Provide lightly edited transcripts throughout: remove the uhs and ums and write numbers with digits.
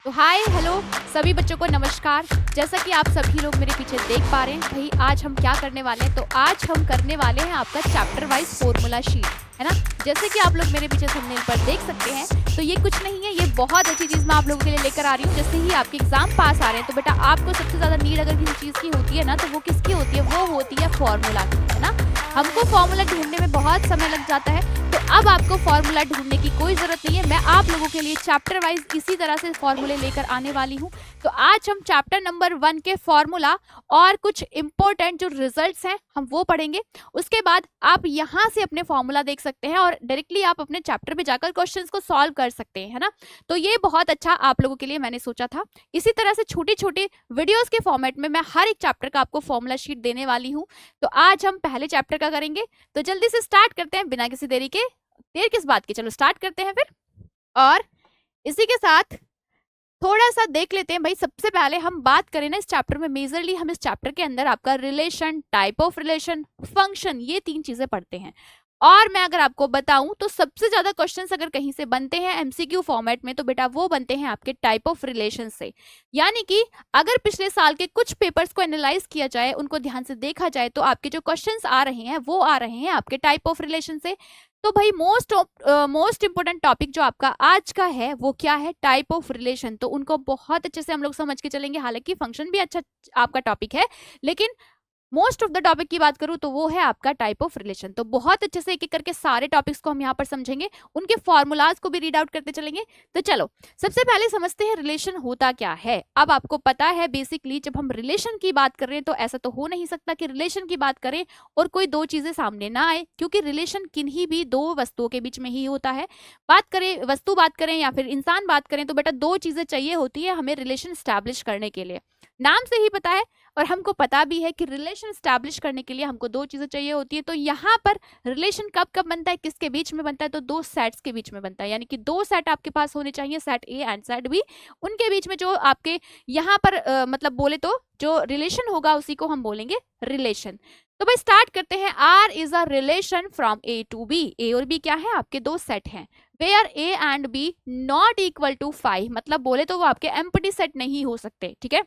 तो hi hello सभी बच्चों को नमस्कार। जैसा कि आप सभी लोग मेरे पीछे देख पा रहे हैं, भाई आज हम क्या करने वाले हैं, तो आज हम करने वाले हैं आपका चैप्टर वाइज फॉर्मूला शीट, है ना। जैसे कि आप लोग मेरे पीछे थंबनेल पर देख सकते हैं, तो ये कुछ नहीं है, ये बहुत अच्छी चीज़ मैं आप लोगों के लिए लेकर आ रही हूँ। जैसे ही आपके एग्जाम पास आ रहे हैं, तो बेटा आपको सबसे ज़्यादा नीड अगर किसी चीज़ की होती है ना, तो वो किसकी होती है, वो होती है फॉर्मूला की, है ना। हमको फॉर्मूला ढूंढने में बहुत समय लग जाता है, तो अब आपको फॉर्मूला ढूंढने की कोई जरूरत नहीं है। मैं आप लोगों के लिए चैप्टर वाइज इसी तरह से फॉर्मूले लेकर आने वाली हूँ। तो आज हम चैप्टर नंबर 1 के फॉर्मूला और कुछ इंपॉर्टेंट जो रिजल्ट्स हैं हम वो पढ़ेंगे। उसके बाद आप यहाँ से अपने फॉर्मूला देख सकते हैं और डायरेक्टली आप अपने चैप्टर में जाकर क्वेश्चंस को सॉल्व कर सकते हैं, है ना। तो ये बहुत अच्छा आप लोगों के लिए मैंने सोचा था। इसी तरह से छोटी छोटी वीडियोस के फॉर्मेट में मैं हर एक चैप्टर का आपको फॉर्मूला शीट देने वाली हूँ। तो आज हम पहले चैप्टर का करेंगे, तो जल्दी से स्टार्ट करते हैं बिना किसी देरी के। देर किस बात की, चलो स्टार्ट करते हैं फिर। और इसी के साथ थोड़ा सा देख लेते हैं भाई, सबसे पहले हम बात करें ना इस चैप्टर में, मेजरली हम इस चैप्टर के अंदर आपका relation, type of relation, function, ये 3 चीजें पढ़ते हैं। और मैं अगर आपको बताऊं तो सबसे ज्यादा क्वेश्चंस अगर कहीं से बनते हैं एमसीक्यू फॉर्मेट में, तो बेटा वो बनते हैं आपके टाइप ऑफ रिलेशन से। यानी कि अगर पिछले साल के कुछ पेपर्स को एनालाइज किया जाए, उनको ध्यान से देखा जाए, तो आपके जो क्वेश्चंस आ रहे हैं वो आ रहे हैं आपके टाइप ऑफ रिलेशन से। तो भाई मोस्ट इंपोर्टेंट टॉपिक जो आपका आज का है वो क्या है, टाइप ऑफ रिलेशन। तो उनको बहुत अच्छे से हम लोग समझ के चलेंगे। हालांकि फंक्शन भी अच्छा आपका टॉपिक है, लेकिन मोस्ट ऑफ द टॉपिक की बात करूं तो वो है आपका टाइप ऑफ रिलेशन। तो बहुत अच्छे से एक एक करके सारे टॉपिक्स को हम यहाँ पर समझेंगे, उनके फॉर्मूलाज को भी रीड आउट करते चलेंगे। तो चलो सबसे पहले समझते हैं रिलेशन होता क्या है। अब आपको पता है बेसिकली जब हम रिलेशन की बात कर रहे हैं, तो ऐसा तो हो नहीं सकता कि रिलेशन की बात करें और कोई दो चीजें सामने ना आए, क्योंकि रिलेशन किन्हीं भी दो वस्तुओं के बीच में ही होता है। बात करें वस्तु बात करें या फिर इंसान बात करें, तो बेटा दो चीजें चाहिए होती है हमें रिलेशन स्टैब्लिश करने के लिए। नाम से ही पता है और हमको पता भी है कि रिलेशन स्टैब्लिश करने के लिए हमको दो चीजें चाहिए होती है। तो यहाँ पर रिलेशन कब कब बनता है, किसके बीच में बनता है, तो दो सेट्स के बीच में बनता है। यानी कि दो सेट आपके पास होने चाहिए, set A and set B. उनके बीच में जो आपके यहाँ पर मतलब बोले तो जो रिलेशन होगा उसी को हम बोलेंगे रिलेशन। तो भाई स्टार्ट करते हैं। R is a relation from A to B. A और बी क्या है, आपके दो सेट हैं। Where A and B not equal to 5, मतलब बोले तो वो आपके एम्प्टी सेट नहीं हो सकते, ठीक है।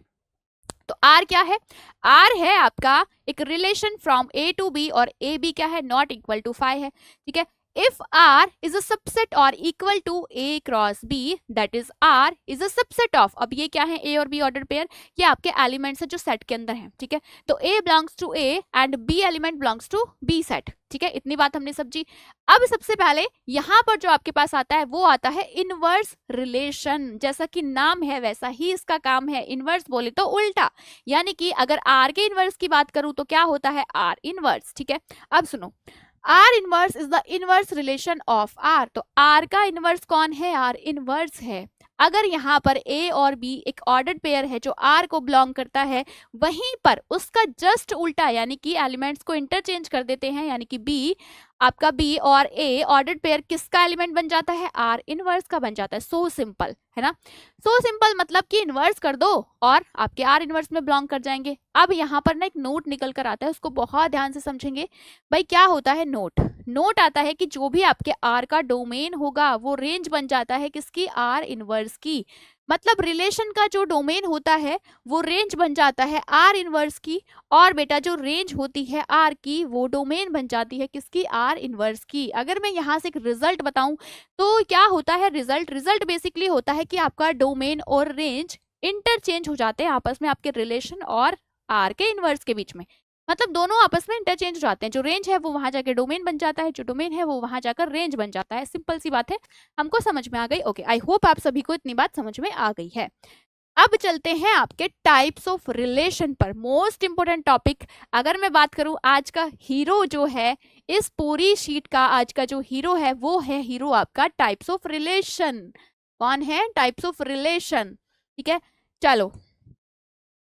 तो आर क्या है, आर है आपका एक relation from A to B, और ए बी क्या है, नॉट इक्वल टू 5 है, ठीक है। If R is a subset और equal to A cross B, that is R is a subset of, अब ये क्या है, ए और बी ऑर्डर पेयर, ये आपके एलिमेंट्स है जो सेट के अंदर है, ठीक है। तो A belongs to A and B element belongs to B set, ठीक है। इतनी बात हमने समझी। अब सबसे पहले यहां पर जो आपके पास आता है वो आता है इनवर्स रिलेशन। जैसा कि नाम है वैसा ही इसका काम है, इनवर्स बोले तो उल्टा। यानी कि अगर आर के इनवर्स की बात करूं तो क्या होता है, आर इनवर्स, ठीक है। अब सुनो, R inverse is the inverse relation of R. तो आर का इनवर्स कौन है, आर इनवर्स है। अगर यहाँ पर ए और बी एक ऑर्डर्ड पेयर है जो आर को बिलोंग करता है, वहीं पर उसका जस्ट उल्टा, यानी कि एलिमेंट्स को इंटरचेंज कर देते हैं, यानी कि बी आपका बी और ए ऑर्डर्ड पेयर किसका एलिमेंट बन जाता है, आर इनवर्स का बन जाता है। सो सिंपल है ना, सो सिंपल, मतलब कि इनवर्स कर दो और आपके आर इनवर्स में बिलोंग कर जाएंगे। अब यहाँ पर ना एक नोट निकल कर आता है, उसको बहुत ध्यान से समझेंगे। भाई क्या होता है नोट, नोट आता है कि जो भी आपके आर का डोमेन होगा वो रेंज बन जाता है किसकी, आर इनवर्स की। मतलब रिलेशन का जो डोमेन होता है वो रेंज बन जाता है आर इनवर्स की, और बेटा जो रेंज होती है आर की वो डोमेन बन जाती है किसकी, आर इनवर्स की। अगर मैं यहाँ से एक रिजल्ट बताऊं तो क्या होता है रिजल्ट, रिजल्ट बेसिकली होता है कि आपका डोमेन और रेंज इंटरचेंज हो जाते हैं आपस में, आपके रिलेशन और आर के इनवर्स के बीच में। मतलब दोनों आपस में इंटरचेंज हो जाते हैं, जो रेंज है वो वहां जाकर डोमेन बन जाता है, जो डोमेन है वो वहां जाकर रेंज बन जाता है। सिंपल सी बात है, हमको समझ में आ गई। ओके, आई होप आप सभी को इतनी बात समझ में आ गई है। अब चलते हैं आपके टाइप्स ऑफ रिलेशन पर, मोस्ट इंपोर्टेंट टॉपिक। अगर मैं बात करूं आज का हीरो जो है इस पूरी शीट का, आज का जो हीरो है वो है हीरो आपका टाइप्स ऑफ रिलेशन। कौन है, टाइप्स ऑफ रिलेशन, ठीक है। चलो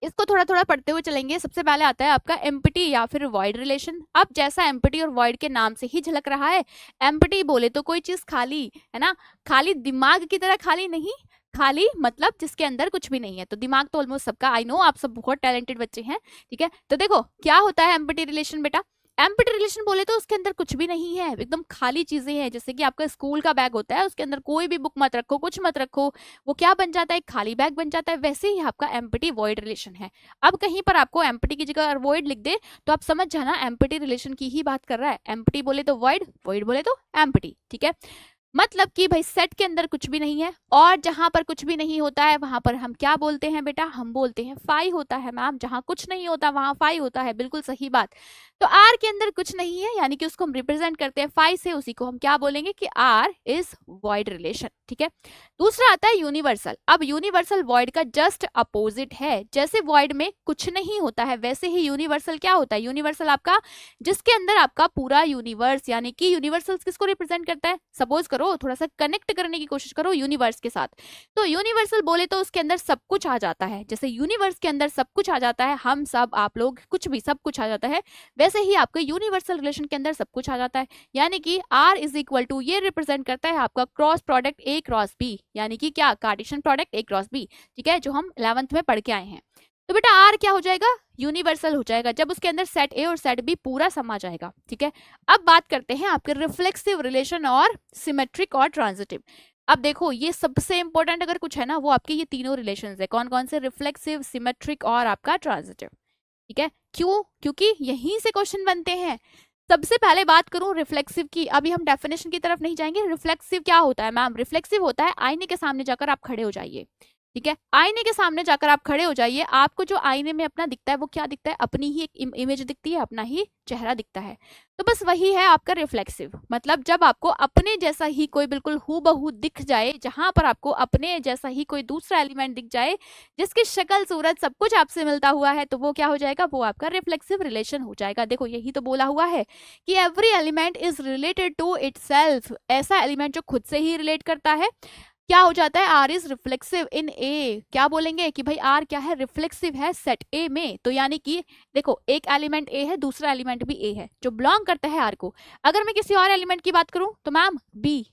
इसको थोड़ा थोड़ा पढ़ते हुए चलेंगे। सबसे पहले आता है आपका एम्प्टी या फिर वॉइड रिलेशन। अब जैसा एम्प्टी और वॉइड के नाम से ही झलक रहा है, एम्प्टी बोले तो कोई चीज खाली, है ना, खाली दिमाग की तरह खाली नहीं, खाली मतलब जिसके अंदर कुछ भी नहीं है। तो दिमाग तो ऑलमोस्ट सबका, आई नो आप सब बहुत टैलेंटेड बच्चे हैं, ठीक है। तो देखो क्या होता है एम्प्टी रिलेशन बेटा, एम्प्टी रिलेशन बोले तो उसके अंदर कुछ भी नहीं है, एकदम खाली चीजें हैं। जैसे कि आपका स्कूल का बैग होता है, उसके अंदर कोई भी बुक मत रखो, कुछ मत रखो, वो क्या बन जाता है, खाली बैग बन जाता है। वैसे ही आपका एम्प्टी वॉइड रिलेशन है। अब कहीं पर आपको एम्प्टी की जगह वॉइड लिख दे तो आप समझ जाना एम्प्टी रिलेशन की ही बात कर रहा है। एम्प्टी बोले तो वॉइड, वॉइड बोले तो एम्प्टी, ठीक है। मतलब कि भाई सेट के अंदर कुछ भी नहीं है, और जहां पर कुछ भी नहीं होता है वहां पर हम क्या बोलते हैं बेटा, हम बोलते हैं फाई होता है। मैम जहां कुछ नहीं होता वहां फाई होता है, बिल्कुल सही बात। तो आर के अंदर कुछ नहीं है, यानी कि उसको हम रिप्रेजेंट करते हैं फाई से, उसी को हम क्या बोलेंगे कि आर इज वॉइड रिलेशन, ठीक है। दूसरा आता है यूनिवर्सल। अब यूनिवर्सल वॉइड का जस्ट अपोजिट है। जैसे वॉइड में कुछ नहीं होता है, वैसे ही यूनिवर्सल क्या होता है, यूनिवर्सल आपका जिसके अंदर आपका पूरा यूनिवर्स, यानी कि यूनिवर्सल किसको रिप्रेजेंट करता है, सपोज करो थोड़ा सा कनेक्ट करने की कोशिश करो यूनिवर्स के साथ। तो यूनिवर्सल बोले तो उसके अंदर सब कुछ आ जाता है। जैसे यूनिवर्स के अंदर सब कुछ आ जाता है, हम सब, आप लोग, कुछ भी, सब कुछ आ जाता है, वैसे ही आपके यूनिवर्सल रिलेशन के अंदर सब कुछ आ जाता है। यानी कि आर इज इक्वल टू, ये रिप्रेजेंट करता है आपका cross product A cross B, यानी कि क्या, Cartesian product A cross B, ठीक है, जो हम 11th में पढ़ के आए हैं। तो बेटा आर क्या हो जाएगा, यूनिवर्सल हो जाएगा, जब उसके अंदर सेट ए और सेट बी पूरा समा जाएगा, ठीक है। अब बात करते हैं आपके रिफ्लेक्सिव रिलेशन और सिमेट्रिक और ट्रांजिटिव। अब देखो ये सबसे इंपॉर्टेंट अगर कुछ है ना, वो आपके ये तीनों रिलेशंस है। कौन कौन से, रिफ्लेक्सिव, सिमेट्रिक और आपका ट्रांजिटिव, ठीक है। क्यों, क्योंकि यहीं से क्वेश्चन बनते हैं। सबसे पहले बात करूं रिफ्लेक्सिव की, अभी हम डेफिनेशन की तरफ नहीं जाएंगे। रिफ्लेक्सिव क्या होता है मैम, रिफ्लेक्सिव होता है आईने के सामने जाकर आप खड़े हो जाइए, ठीक है। आईने के सामने जाकर आप खड़े हो जाइए, आपको जो आईने में अपना दिखता है वो क्या दिखता है, अपनी ही एक इमेज दिखती है, अपना ही चेहरा दिखता है। तो बस वही है आपका रिफ्लेक्सिव, मतलब जब आपको अपने जैसा ही कोई बिल्कुल हूबहू दिख जाए, जहां पर आपको अपने जैसा ही कोई दूसरा एलिमेंट दिख जाए, जिसकी शक्ल सूरत सब कुछ आपसे मिलता हुआ है, तो वो क्या हो जाएगा, वो आपका रिफ्लेक्सिव रिलेशन हो जाएगा। देखो यही तो बोला हुआ है कि every element is related to itself, ऐसा एलिमेंट जो खुद से ही रिलेट करता है, क्या हो जाता है, आर इज रिफ्लेक्सिव इन ए। क्या बोलेंगे कि भाई आर क्या है, रिफ्लेक्सिव है सेट ए में। तो यानी कि देखो एक एलिमेंट ए है, दूसरा एलिमेंट भी ए है, जो बिलोंग करता है आर को। अगर मैं किसी और एलिमेंट की बात करूं तो मैम बी,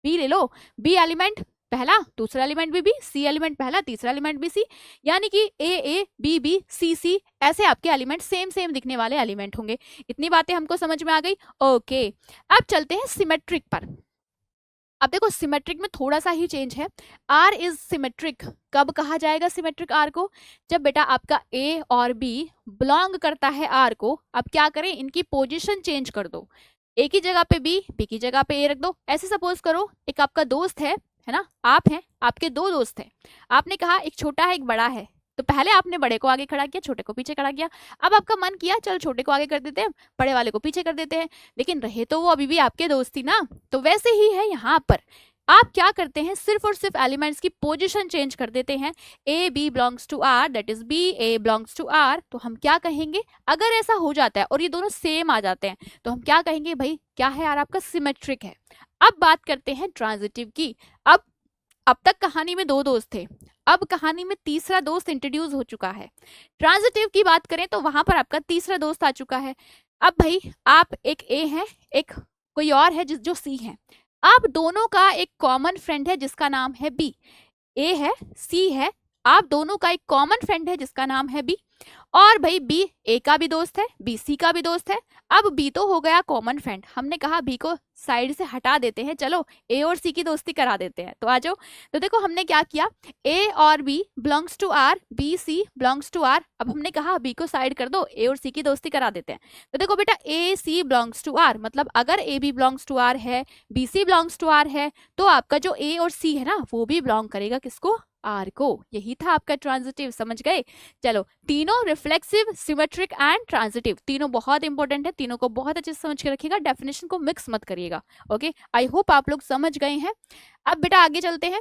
बी ले लो, बी एलिमेंट पहला, दूसरा एलिमेंट भी बी, सी एलिमेंट पहला, तीसरा एलिमेंट भी सी, यानी कि ए बी बी सी सी, ऐसे आपके एलिमेंट सेम सेम दिखने वाले एलिमेंट होंगे। इतनी बातें हमको समझ में आ गई, ओके। अब चलते हैं सिमेट्रिक पर। अब देखो सिमेट्रिक में थोड़ा सा ही चेंज है। आर इज सिमेट्रिक, कब कहा जाएगा सिमेट्रिक आर को, जब बेटा आपका ए और बी बिलोंग करता है आर को। अब क्या करें, इनकी पोजीशन चेंज कर दो, ए की जगह पे बी, बी की जगह पे ए रख दो। ऐसे सपोज करो एक आपका दोस्त है ना, आप हैं, आपके दो दोस्त हैं, आपने कहा एक छोटा है एक बड़ा है, तो पहले आपने बड़े को आगे खड़ा किया, छोटे को पीछे खड़ा किया। अब आपका मन किया चल छोटे को आगे कर देते हैं, बड़े वाले को पीछे कर देते हैं, लेकिन रहे तो वो अभी भी आपके दोस्त ही ना। तो वैसे ही है यहाँ पर, आप क्या करते हैं, सिर्फ और सिर्फ एलिमेंट्स की पोजीशन चेंज कर देते हैं। A B belongs to R, that is B A belongs to R, तो हम क्या कहेंगे, अगर ऐसा हो जाता है और ये दोनों सेम आ जाते हैं, तो हम क्या कहेंगे, भाई क्या है यार, आपका सिमेट्रिक है। अब बात करते हैं ट्रांजिटिव की। अब तक कहानी में दो दोस्त थे, अब कहानी में तीसरा दोस्त इंट्रोड्यूस हो चुका है। ट्रांजिटिव की बात करें तो वहां पर आपका तीसरा दोस्त आ चुका है। अब भाई आप एक ए है, एक कोई और है जो सी है, आप दोनों का एक कॉमन फ्रेंड है जिसका नाम है बी। ए है, सी है, आप दोनों का एक कॉमन फ्रेंड है जिसका नाम है बी, और भाई बी ए का भी दोस्त है, बी सी का भी दोस्त है। अब बी तो हो गया कॉमन फ्रेंड, हमने कहा बी को साइड से हटा देते हैं, चलो ए और सी की दोस्ती करा देते हैं, तो आ जाओ। तो देखो हमने क्या किया, ए और B belongs to R, B C belongs to R. अब हमने कहा बी को साइड कर दो, ए और सी की दोस्ती करा देते हैं। तो देखो बेटा A C belongs to R, मतलब अगर A B belongs to R है, B C belongs to R है, तो आपका जो ए और सी है ना, वो भी बिलोंग करेगा किसको, आर को। यही था आपका ट्रांजिटिव, समझ गए। चलो तीनों रिफ्लेक्सिव, सिमेट्रिक एंड ट्रांजिटिव, तीनों बहुत इंपॉर्टेंट है, तीनों को बहुत अच्छे से समझ के रखिएगा, डेफिनेशन को मिक्स मत करिएगा। ओके, आई होप आप लोग समझ गए हैं। अब बेटा आगे चलते हैं।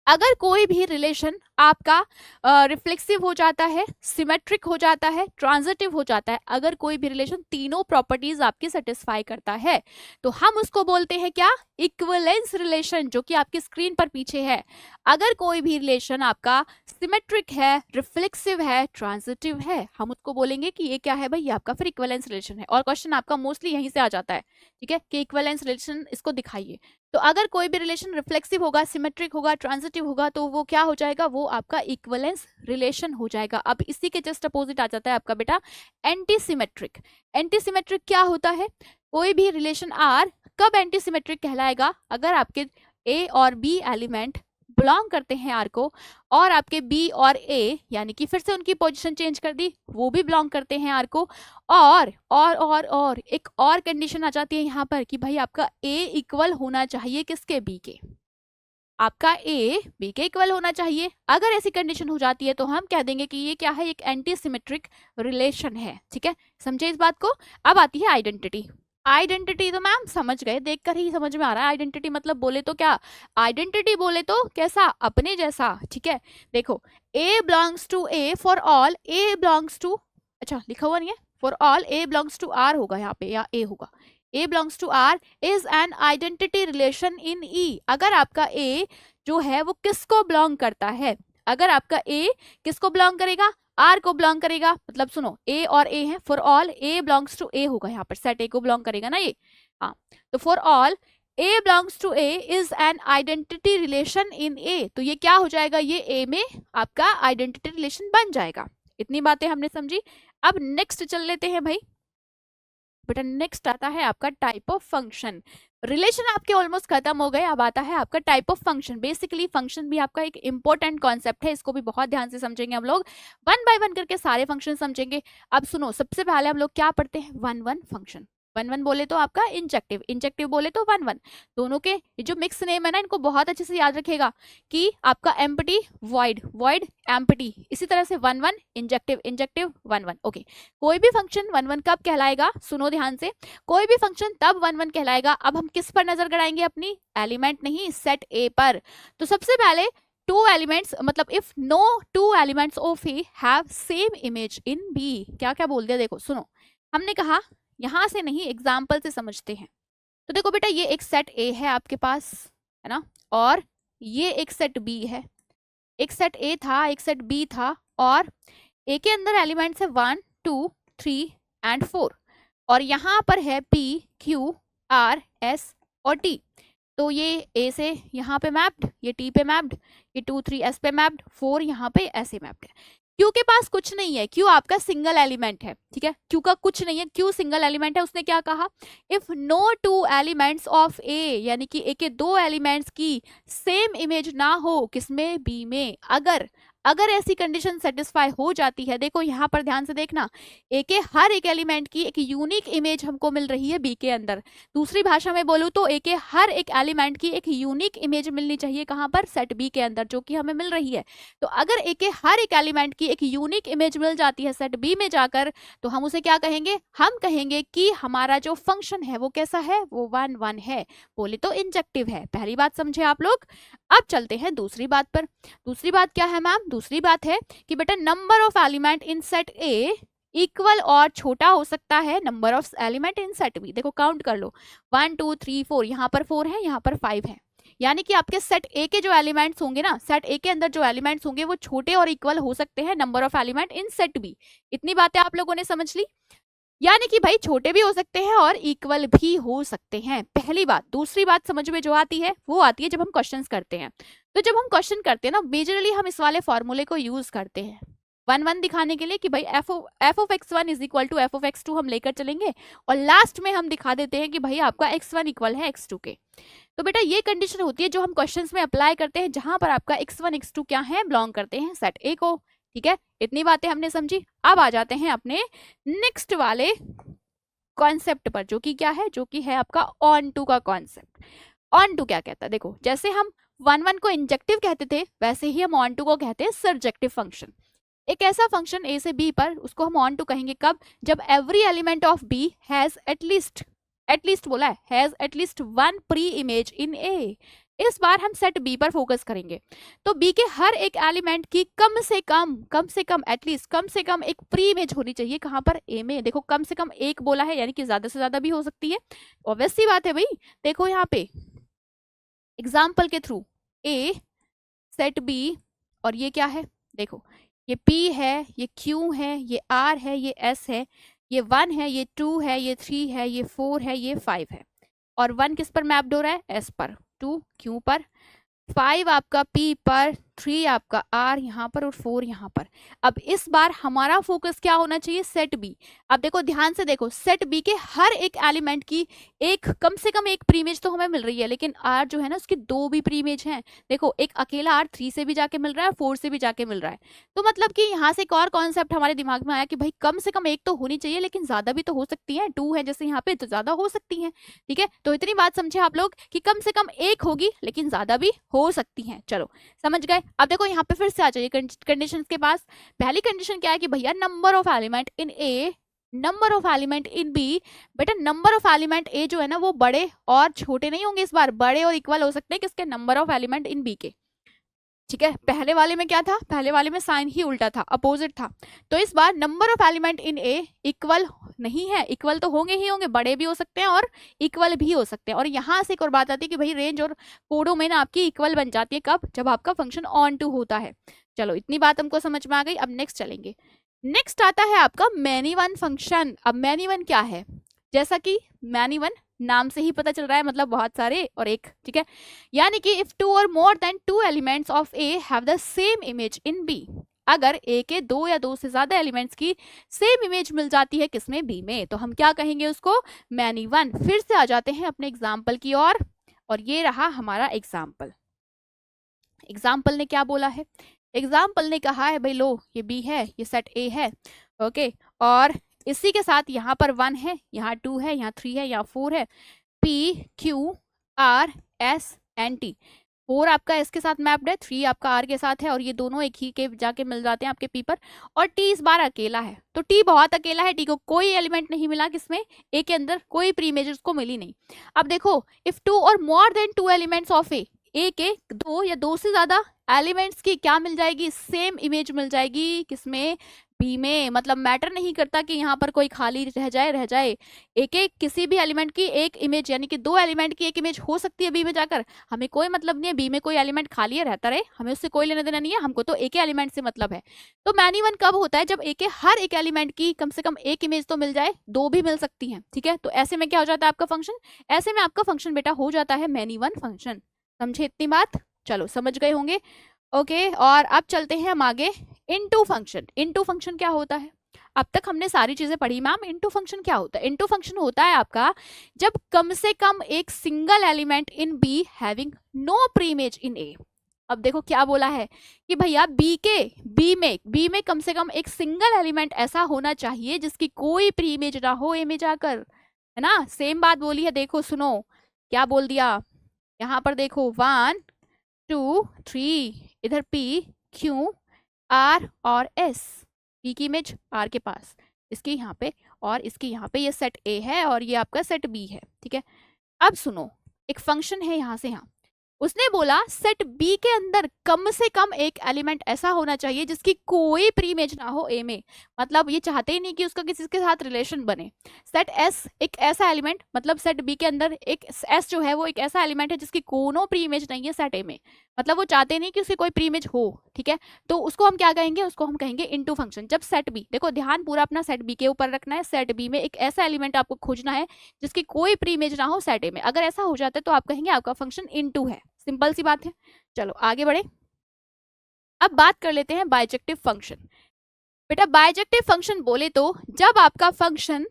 अगर कोई भी रिलेशन आपका रिफ्लेक्सिव हो जाता है, सिमेट्रिक हो जाता है, ट्रांजिटिव हो जाता है, अगर कोई भी रिलेशन तीनों प्रॉपर्टीज आपकी सेटिस्फाई करता है, तो हम उसको बोलते हैं क्या, इक्विवेलेंस रिलेशन, जो कि आपकी स्क्रीन पर पीछे है। अगर कोई भी रिलेशन आपका सिमेट्रिक है, रिफ्लेक्सिव है, ट्रांजिटिव है, हम उसको बोलेंगे कि ये क्या है भाई, ये आपका फिर इक्विवेलेंस रिलेशन है। और क्वेश्चन आपका मोस्टली यहीं से आ जाता है, ठीक है, कि इक्विवेलेंस रिलेशन इसको दिखाइए। तो अगर कोई भी रिलेशन रिफ्लेक्सिव होगा, सिमेट्रिक होगा, ट्रांजिटिव होगा, तो वो क्या हो जाएगा, वो आपका इक्विवेलेंस रिलेशन हो जाएगा। अब इसी के जस्ट अपोजिट आ जाता है आपका बेटा एंटी सिमेट्रिक। एंटी सिमेट्रिक क्या होता है, कोई भी रिलेशन आर कब एंटी सिमेट्रिक कहलाएगा, अगर आपके ए और बी एलिमेंट बिलोंग करते हैं आर को, और आपके बी और ए यानी कि फिर से उनकी पोजीशन चेंज कर दी, वो भी बिलोंग करते हैं आर को, और एक और कंडीशन आ जाती है यहाँ पर कि भाई आपका ए इक्वल होना चाहिए किसके, बी के, आपका ए बी के इक्वल होना चाहिए। अगर ऐसी कंडीशन हो जाती है तो हम कह देंगे कि ये क्या है, एक एंटी सिमेट्रिक रिलेशन है। ठीक है, समझे इस बात को। अब आती है आइडेंटिटी। आइडेंटिटी तो मैम समझ गए, देखकर ही समझ में आ रहा है। आइडेंटिटी मतलब बोले तो क्या, आइडेंटिटी बोले तो कैसा, अपने जैसा। ठीक है, देखो A belongs to A for all A belongs to, अच्छा लिखा हुआ नहीं है, for all A belongs to R होगा यहाँ पे, या ए होगा, A belongs to R is an identity relation in E. अगर आपका ए जो है वो किसको बिलोंग करता है, अगर आपका ए किसको बिलोंग करेगा, आर को बिलोंग करेगा, मतलब सुनो ए और ए है, for all A belongs to A होगा यहाँ पर, सेट ए को बिलोंग करेगा ना ये, हाँ, तो for all A belongs to A is an identity relation in A, तो ये क्या हो जाएगा, ये ए में आपका आइडेंटिटी रिलेशन बन जाएगा। इतनी बातें हमने समझी। अब नेक्स्ट चल लेते हैं भाई बेटा, नेक्स्ट आता है आपका टाइप ऑफ फंक्शन। रिलेशन आपके ऑलमोस्ट खत्म हो गए, अब आता है आपका type of function. Basically function भी आपका एक इंपॉर्टेंट कॉन्सेप्ट है, इसको भी बहुत ध्यान से समझेंगे हम लोग, वन बाय वन करके सारे फंक्शन समझेंगे। अब सुनो, सबसे पहले हम लोग क्या पढ़ते हैं, one one function. One one बोले तो आपका इंजेक्टिव, इंजेक्टिव बोले तो वन वन, दोनों के जो मिक्स नेम है ना, इनको बहुत अच्छे से याद रखेगा कि आपका एम्प्टी वॉइड, वॉइड एम्प्टी, इसी तरह से one one injective, injective one one. Okay, कोई भी फंक्शन वन वन कब कहलाएगा, सुनो ध्यान से, कोई भी फंक्शन तब वन वन कहलाएगा। अब हम किस पर नजर गड़ाएंगे, अपनी एलिमेंट नहीं, सेट ए पर। तो सबसे पहले टू एलिमेंट्स, मतलब if no two elements of A have same image in B, क्या क्या बोल दिया, देखो सुनो, हमने कहा यहां से नहीं, एग्जाम्पल से समझते हैं। तो देखो बेटा, ये एक सेट ए है आपके पास, है ना, और ये एक सेट बी है, एक सेट ए था, एक सेट बी था, और ए के अंदर एलिमेंट्स है 1 2 3 एंड 4, और यहाँ पर है P Q R S और T। तो ये A से यहाँ पे मैप्ड, ये T पे मैप्ड, ये 2 3 S पे मैप्ड, 4 यहाँ पे ऐसे मैप्ड है। Q के पास कुछ नहीं है, Q आपका सिंगल एलिमेंट है। ठीक है, Q का कुछ नहीं है, Q सिंगल एलिमेंट है। उसने क्या कहा, if no two elements of A, यानी कि A के दो एलिमेंट्स की सेम इमेज ना हो, किसमें, B में, अगर ऐसी कंडीशन सेटिस्फाई हो जाती है, देखो यहाँ पर ध्यान से देखना, ए के हर एक एलिमेंट की एक यूनिक इमेज हमको मिल रही है बी के अंदर। दूसरी भाषा में बोलूँ तो ए के हर एक एलिमेंट की एक यूनिक इमेज मिलनी चाहिए, कहाँ पर, सेट बी के अंदर, जो कि हमें मिल रही है। तो अगर ए के हर एक एलिमेंट की एक यूनिक इमेज मिल जाती है सेट बी में जाकर, तो हम उसे क्या कहेंगे, हम कहेंगे कि हमारा जो फंक्शन है वो कैसा है, वो वन वन है, बोले तो इंजेक्टिव है। पहली बात समझे आप लोग। अब चलते हैं दूसरी बात पर। दूसरी बात क्या है मैम, दूसरी बात है कि बेटा number of element in set A equal और छोटा हो सकता है number of element in set B. देखो काउंट कर लो, 1 2 3 4, यहाँ पर 4 है, यहाँ पर 5 है, यानी कि आपके सेट ए के जो एलिमेंट्स होंगे ना, सेट ए के अंदर जो एलिमेंट्स होंगे वो छोटे और इक्वल हो सकते हैं number of element in set B. इतनी बातें आप लोगों ने समझ ली, यानी कि भाई छोटे भी हो सकते हैं और इक्वल भी हो सकते हैं, पहली बात। दूसरी बात समझ में जो आती है वो आती है जब हम क्वेश्चंस करते हैं। तो जब हम क्वेश्चन करते हैं ना, मेजरली हम इस वाले फॉर्मूले को यूज करते हैं वन वन दिखाने के लिए कि भाई f of x1 is equal to f of x2 हम लेकर चलेंगे, और लास्ट में हम दिखा देते हैं कि भाई आपका x1 इक्वल है x2 के। तो बेटा ये कंडीशन होती है जो हम क्वेश्चंस में अप्लाई करते हैं, जहां पर आपका x1 x2 क्या है, बिलोंग करते हैं सेट ए को। ठीक है, इतनी बातें हमने समझी। अब आ जाते हैं अपने नेक्स्ट वाले कॉन्सेप्ट पर, जो कि क्या है, जो कि है आपका ऑन टू का कॉन्सेप्ट। ऑन टू क्या कहता है, देखो जैसे हम वन वन को इंजेक्टिव कहते थे, वैसे ही हम ऑन टू को कहते हैं सर्जेक्टिव फंक्शन। एक ऐसा फंक्शन ए से बी पर, उसको हम ऑन टू कहेंगे कब, जब every element of B has at least बोला है, has at least one pre image in A. इस बार हम सेट बी पर फोकस करेंगे। तो बी के हर एक एलिमेंट की कम से कम एटलीस्ट कम से कम एक प्री इमेज होनी चाहिए, कहां पर, ए में। देखो कम से कम एक बोला है, यानी कि ज्यादा से ज्यादा भी हो सकती है, ऑब्वियस सी बात है भाई। देखो यहाँ पे एग्जाम्पल के थ्रू, ए सेट बी, और ये क्या है, देखो ये P है, ये Q है, ये R है, ये S है, ये 1 है, ये 2 है, ये 3 है, ये 4 है, ये 5 है, और 1 किस पर मैप्ड हो रहा है, एस पर, 2 क्यू पर, 5 आपका पी पर, 3 आपका आर यहाँ पर और 4 यहाँ पर। अब इस बार हमारा फोकस क्या होना चाहिए, सेट बी। अब देखो ध्यान से देखो, सेट बी के हर एक एलिमेंट की एक कम से कम एक प्रीमेज तो हमें मिल रही है, लेकिन आर जो है ना उसकी 2 भी प्रीमेज हैं। देखो एक अकेला आर 3 से भी जाके मिल रहा है, 4 से भी जाके मिल रहा है। तो मतलब कि यहाँ से एक और कॉन्सेप्ट हमारे दिमाग में आया कि भाई कम से कम एक तो होनी चाहिए, लेकिन ज्यादा भी तो हो सकती है, 2 है जैसे यहाँ पे तो ज्यादा हो सकती है। ठीक है, तो इतनी बात समझे आप लोग कि कम से कम एक होगी लेकिन ज्यादा भी हो सकती है। चलो समझ गए। अब देखो यहाँ पे फिर से आ जाइए कंडीशंस के पास। पहली कंडीशन क्या है कि भैया number of element in A, number of element in B. बेटा नंबर ऑफ एलिमेंट ए जो है ना वो बड़े और छोटे नहीं होंगे, इस बार बड़े और इक्वल हो सकते हैं किसके, number of element in B के। ठीक है, पहले वाले में क्या था, पहले वाले में साइन ही उल्टा था, अपोजिट था। तो इस बार number of element in A equal नहीं है, इक्वल तो होंगे ही होंगे, बड़े भी हो सकते हैं और इक्वल भी हो सकते हैं। और यहाँ से एक और बात आती है कि भाई रेंज और कोडोमेन आपकी इक्वल बन जाती है, कब, जब आपका फंक्शन ऑन टू होता है। चलो इतनी बात हमको समझ में आ गई। अब नेक्स्ट चलेंगे। नेक्स्ट आता है आपका मैनी वन फंक्शन। अब मैनी वन क्या है, जैसा कि मैनी वन नाम से ही पता चल रहा है, मतलब बहुत सारे और एक। ठीक है, यानी कि इफ 2 और more than 2 elements of A have the same image in B. अगर ए के 2 या 2 से ज्यादा एलिमेंट्स की सेम इमेज मिल जाती है किसमें, बी में, तो हम क्या कहेंगे उसको, मैनी वन। फिर से आ जाते हैं अपने एग्जाम्पल की ओर, और ये रहा हमारा एग्जाम्पल। एग्जाम्पल ने क्या बोला है, एग्जाम्पल ने कहा है भाई लो ये बी है, ये सेट ए है, ओके, और इसी के साथ यहाँ पर 1 है, यहाँ 2 है, यहाँ 3 है, यहाँ 4 है, P Q R S N T. 4 आपका एस के साथ मैप्ड है, 3 आपका आर के साथ है, और ये दोनों एक ही के जाके मिल जाते हैं आपके पी पर। और टी इस बार अकेला है, तो टी बहुत अकेला है, टी को कोई एलिमेंट नहीं मिला, किसमें, ए के अंदर कोई प्री इमेज उसको मिली नहीं। अब देखो इफ 2 और मोर देन 2 एलिमेंट्स ऑफ ए के 2 या 2 से ज्यादा एलिमेंट्स की क्या मिल जाएगी, सेम इमेज मिल जाएगी, किसमें, बी में। मतलब मैटर नहीं करता कि यहाँ पर कोई खाली रह जाए, एक एक किसी भी एलिमेंट की एक इमेज, यानी कि 2 एलिमेंट की एक इमेज हो सकती है बी में जाकर, हमें कोई मतलब नहीं है बी में कोई एलिमेंट खाली है रहता रहे, हमें उससे कोई लेना देना नहीं है, हमको तो एक एलिमेंट से मतलब है। तो मैनी वन कब होता है, जब एक हर एक एलिमेंट की कम से कम एक इमेज तो मिल जाए, 2 भी मिल सकती है। ठीक है, तो ऐसे में क्या हो जाता है आपका फंक्शन, ऐसे में आपका फंक्शन बेटा हो जाता है मैनी वन फंक्शन। समझे इतनी बात, चलो समझ गए होंगे। ओके, और अब चलते हैं हम आगे। इनटू फंक्शन, इनटू फंक्शन क्या होता है, अब तक हमने सारी चीजें पढ़ी मैम, इनटू फंक्शन क्या होता है। इनटू फंक्शन होता है आपका जब कम से कम एक single element in B having no preimage in A. अब देखो क्या बोला है कि भैया बी में कम से कम एक सिंगल एलिमेंट ऐसा होना चाहिए जिसकी कोई प्रीइमेज ना हो ए में जाकर, है ना। सेम बात बोली है, देखो सुनो क्या बोल दिया, यहाँ पर देखो 1 2 3, इधर पी क्यू आर और एस, पी की इमेज आर के पास, इसकी यहाँ पे और इसकी यहाँ पे, ये सेट ए है और ये आपका सेट बी है। ठीक है, अब सुनो एक फंक्शन है यहाँ से यहाँ, उसने बोला सेट बी के अंदर कम से कम एक एलिमेंट ऐसा होना चाहिए जिसकी कोई प्री इमेज ना हो ए में। मतलब ये चाहते ही नहीं कि उसका किसी के साथ रिलेशन बने। सेट एस एक ऐसा एलिमेंट, मतलब सेट बी के अंदर एक एस जो है वो एक ऐसा एलिमेंट है जिसकी कोनो प्री इमेज नहीं है सेट ए में, मतलब वो चाहते नहीं कि उसकी कोई प्री इमेज हो। ठीक है, तो उसको हम क्या कहेंगे, उसको हम कहेंगे इनटू फंक्शन। जब सेट बी, देखो ध्यान पूरा अपना सेट बी के ऊपर रखना है, सेट बी में एक ऐसा एलिमेंट आपको खोजना है जिसकी कोई प्री इमेज ना हो सेट ए में, अगर ऐसा हो जाता है तो आप कहेंगे आपका फंक्शन इनटू है। सिंपल सी बात है। चलो आगे बढ़े, अब बात कर लेते हैं बाइजेक्टिव फंक्शन। बेटा बाइजेक्टिव फंक्शन बोले तो जब आपका फंक्शन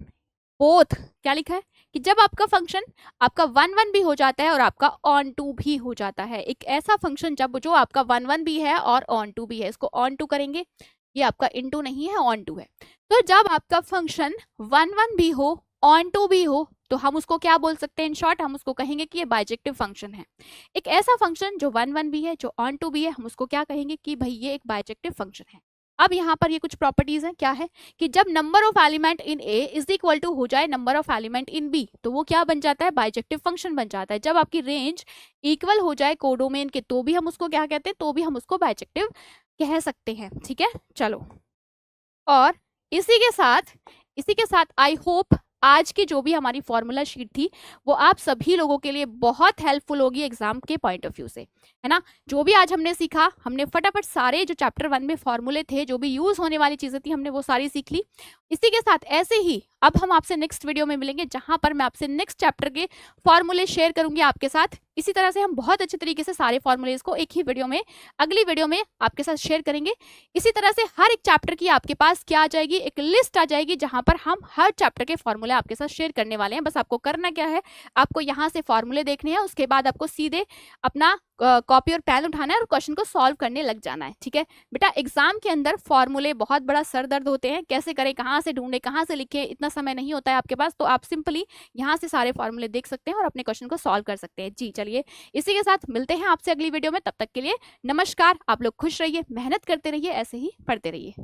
बोथ, क्या लिखा है कि जब आपका फंक्शन आपका 1 1 भी हो जाता है और आपका ऑन टू भी हो जाता है। एक ऐसा फंक्शन जब जो आपका 1 1 भी है और ऑन टू भी है, इसको ऑन टू करेंगे, ये आपका इनटू नहीं है ऑन टू है। तो जब आपका फंक्शन 1 1 भी हो ऑन टू भी हो तो हम उसको क्या बोल सकते हैं, इन शॉर्ट हम उसको कहेंगे कि ये बाइजेक्टिव फंक्शन है। एक ऐसा फंक्शन जो 1 1 भी है जो ऑन टू भी है, हम उसको क्या कहेंगे कि भाई ये एक बाइजेक्टिव फंक्शन है। अब यहाँ पर ये कुछ प्रॉपर्टीज हैं, क्या है कि जब number of element in A is equal to हो जाए number of element in B, तो वो क्या बन जाता है, बाइजेक्टिव फंक्शन बन जाता है। जब आपकी रेंज इक्वल हो जाए कोडोमेन के तो भी हम उसको क्या कहते हैं, तो भी हम उसको बाइजेक्टिव कह सकते हैं। ठीक है, चलो और इसी के साथ आई होप आज की जो भी हमारी फॉर्मूला शीट थी वो आप सभी लोगों के लिए बहुत हेल्पफुल होगी एग्जाम के पॉइंट ऑफ व्यू से, है ना। जो भी आज हमने सीखा, हमने फटाफट सारे जो चैप्टर 1 में फॉर्मूले थे, जो भी यूज होने वाली चीजें थी, हमने वो सारी सीख ली। इसी के साथ ऐसे ही अब हम आपसे नेक्स्ट वीडियो में मिलेंगे, जहां पर मैं आपसे नेक्स्ट चैप्टर के फॉर्मूले शेयर करूंगी आपके साथ। इसी तरह से हम बहुत अच्छे तरीके से सारे फॉर्मूलेज को एक ही वीडियो में, अगली वीडियो में आपके साथ शेयर करेंगे। इसी तरह से हर एक चैप्टर की आपके पास क्या आ जाएगी, एक लिस्ट आ जाएगी, जहां पर हम हर चैप्टर के फॉर्मूले आपके साथ शेयर करने वाले हैं। बस आपको करना क्या है, आपको यहाँ से फॉर्मूले देखने हैं, उसके बाद आपको सीधे अपना कॉपी और पेन उठाना है और क्वेश्चन को सॉल्व करने लग जाना है। ठीक है बेटा, एग्जाम के अंदर फॉर्मूले बहुत बड़ा सर दर्द होते हैं, कैसे करें, कहाँ से ढूंढे, कहाँ से लिखे, इतना समय नहीं होता है आपके पास, तो आप सिंपली यहाँ से सारे फॉर्मूले देख सकते हैं और अपने क्वेश्चन को सॉल्व कर सकते हैं। जी चलिए, इसी के साथ मिलते हैं आपसे अगली वीडियो में। तब तक के लिए नमस्कार। आप लोग खुश रहिए, मेहनत करते रहिए, ऐसे ही पढ़ते रहिए।